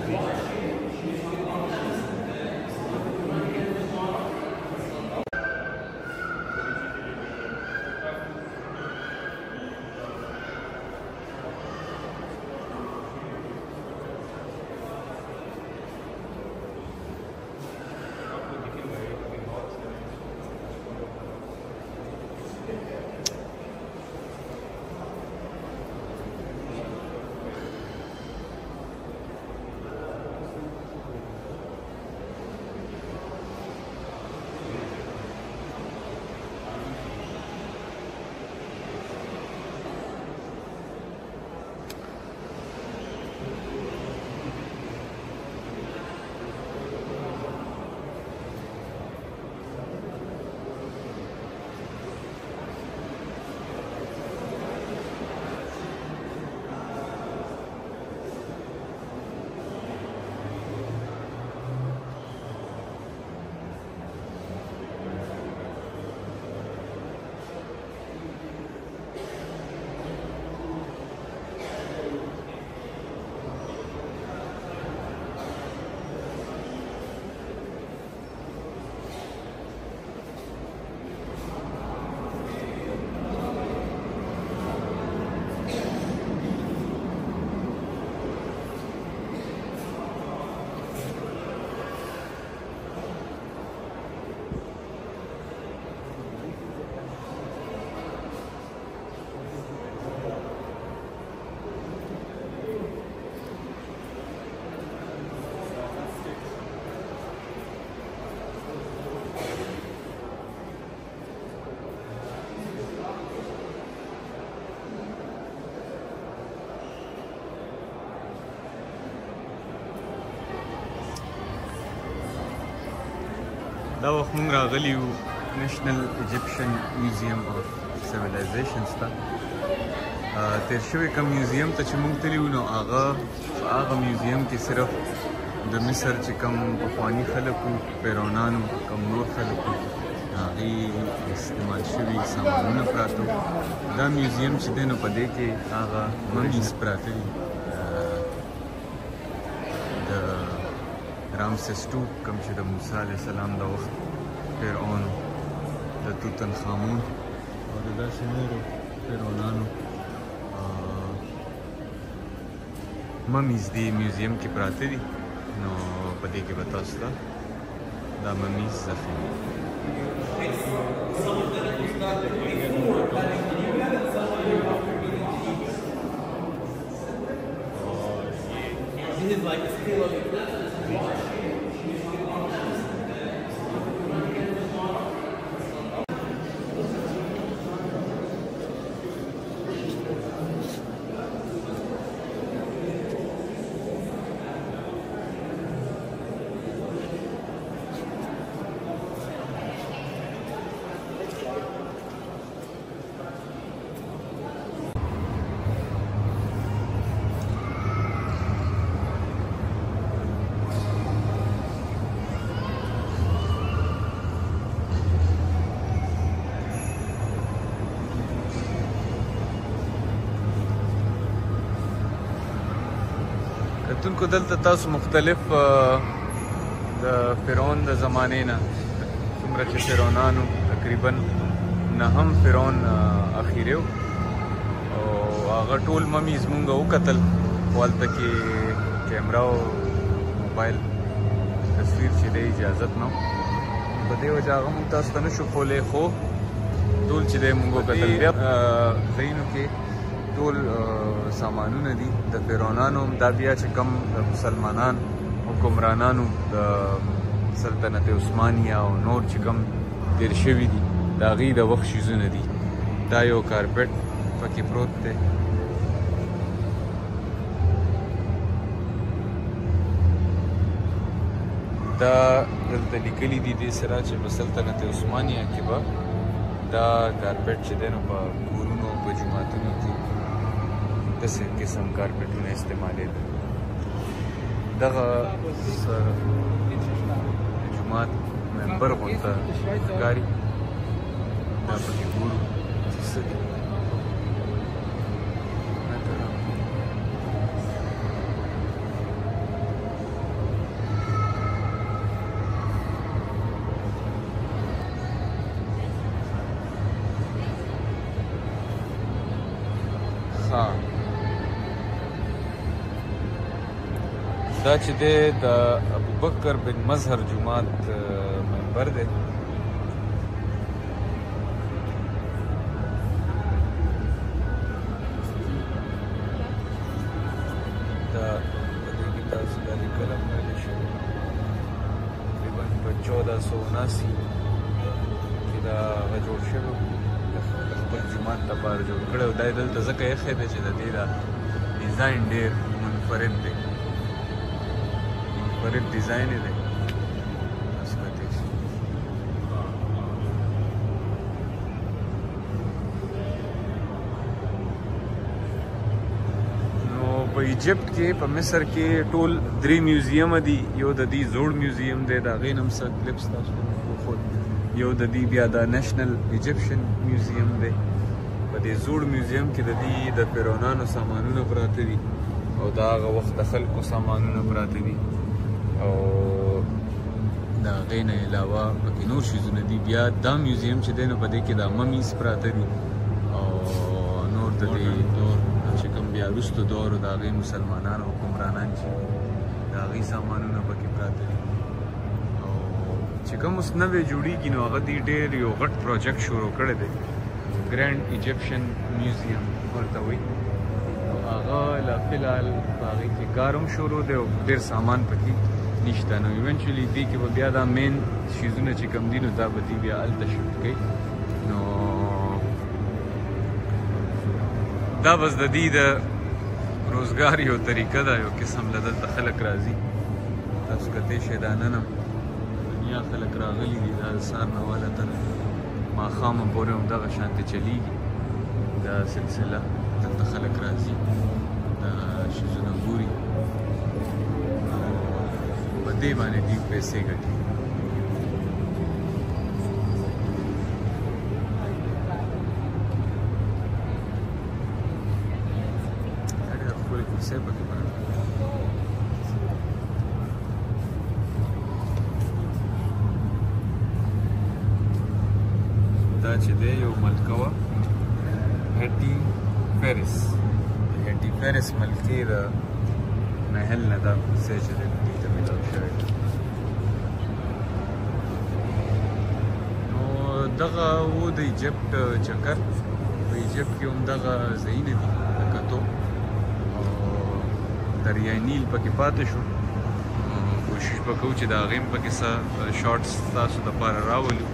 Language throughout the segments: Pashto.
دا وخت مونږ راغلي یو نیشنل ایجپشن میوزیم اف سیویلایزیشنز ته. تیر شوی کوم میوزیم ته چې مونږ تللي وو نو هغه میوزیم کې صرف د مصر چې کوم پخواني خلک وو، فرعونانو، کوم نور خلک وو، هغې استعمال شوي سامانونه پراته وو. دا میوزیم چې دی نو په دې کې هغه ممیز پراته دي د رامسس ټو، کوم چې د موسی علیه السلام د وخت فرعون، د توتن خامون او د داسې نورو فرعونانو ممیز دې میوزیم کې پراته دي. نو په دې کې به تاسو ته دا ممیز ذخیره کتونکو دلته تاسو مختلف د فرعون د زمانې نه څومره چې فرعونانو تقریبا 9 فرعون اخیری و او هغه ټول ممیز مونږ وکتل، خو هلته کې کیمرا او موبایل تصویر چې دی اجازت نه و، په دې وجه هغه مونږ تاسو ته نشو ښولی، خو ټول چې دی مونږ وکتل. بیا ځایونو کې ټول سامانونه دي د فرعونانو، دا بیا چې کم مسلمانان حکمرانانو د سلطنت عثمانیه او نور چې کم تیر شوي دي د هغې د وخت شیزونه دي. دا یو کارپټ پکې پروت دی، دا دلته لیکلي دي دې سره چې په سلطنت عثمانیه کې به دا کارپټ چې دی نو په کورونو په جوماتونو کې داسې قسم کارپټونه استعمالېدل. دغه جومات ممبر غونته ښکاري، دا پکې ګورو چې څه دي. دا چې دی د ابوبکر بن مظهر جومات منبر دی. دا په دې کې تاسو دا لیکل هم ویلی شوي تقریبا په 1479 کې دا هغه جوړ شوی د خپل جومات لپاره جوړ کړی او دا یې دلته ځکه ایښی دی چې د دې دا ډیزاین ډېر منفرد دی، منفرد ډیزاین یې دی. په ایجپټ کې په مصر کې ټول 3 میوزیم دي. یو د دې زوړ میوزیم دی، د هغې نه هم څه کلپس تاسو وښود. یو د دې بیا د نیشنل ایجپشن میوزیم دی. په دې زوړ میوزیم کې د دې د فرعونانو سامانونه پراته دي او د هغه وخت د خلکو سامانونه پراته دي او د هغې نه علاوه پکې نور شیزونه دي. بیا دا میوزیم چې دی نو په دې کې د ممیز پراته دي او نور د دې دور چې کوم بیا وروستو دور د هغې مسلمانان حکمرانان چې د هغې سامانونه پکې پراته دي او چې کوم اوس نوی جوړېږي نو هغه دې ډېر یو غټ پروجیکټ شروع کړی دی، ګرینډ ایجپشن میوزیم ورته وایي. نو هغه لا فلحال په هغې کې کار هم شروع دی او ډېر سامان پکې نشته. نو ایونچولی دې کې به بیا دا مین شیزونه چې کوم دي نو دا به دې بیا هلته شفټ کوي. نو دا بس د دې د روزګار یو طریقه ده، یو قسم له دلته خلک راځي. تاسو کتلی شئ دا نن هم دنیا خلک راغلي دي، دا د سهار نه واله تر ماښامه پورې هم دغه شانتې چلیږي دا سلسله. دلته خلک راځي دا شیزونه ګوري او په دې باندې دوی پیسې ګټي. kursi pake pare da چې دی یو ملکه وه هټي فیرس. هټي فیرس ملکې د محل نه دا کرسۍ چې دی دې ته میلاو شوی. نو دغه و د ایجپټ چکر. په ایجپټ کې هم دغه ځایونه دي د کتو. دریای نیل پکې پاتې شو. کوشش به کوو چې د هغې هم پکې څه شارټس تاسو دپاره راولو.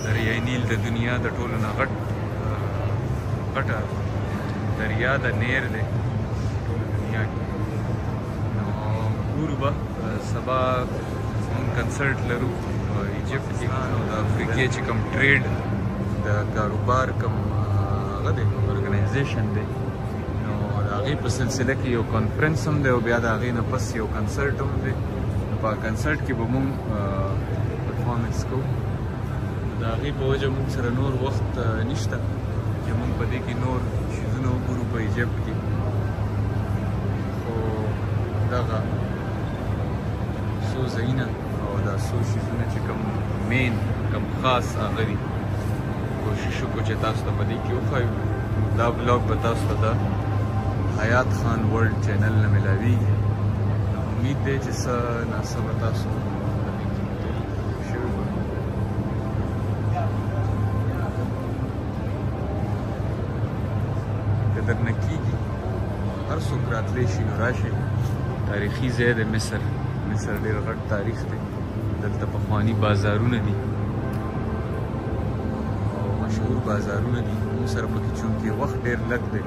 دریای نیل د دنیا د ټولو نه غټه دریا د نیر دی ټوله دنیا کې. نو ګورو به سبا مونږ کنسرټ لرو په ایجپټ کې. نو د افریقې چې کوم ټریډ د کاروبار کوم هغه دی ارګنایزیشن دی نو د هغې په سلسله کې یو کانفرنس هم دی او بیا د هغې نه پس یو کنسرټ هم دی. نو په کنسرټ کې به مونږ پرفارمنس کوو. د هغې په وجه مونږ سره نور وخت نشته چې مونږ په دې کې نور شیزونه وګورو په ایجپټ کې. خو دغه څو ځایونه او دا څو شیزونه چې کوم مین کوم خاص هغه دي کوشش وکړو چې تاسو ته په دې کې وښایو. دا بلاګ به تاسو ته د حیات خان ورلډ چینل نه میلاویږي. امید دی چې څه ناڅه به تاسو درنه کېږي. هر څوک راتلی شي نو راشئ. تاریخي ځای دی مصر. مصر ډېر غټ تاریخ دی. دلته پخواني بازارونه دي او مشهور بازارونه دي. موږ سره پکې چونکې وخت ډېر لږ دی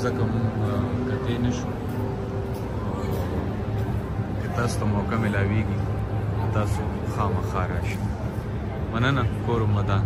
ځکه موږ کتلی نه شو. که تاسو ته موقع میلاویږي تاسو خامخا راشئ. مننه. کور رمضان.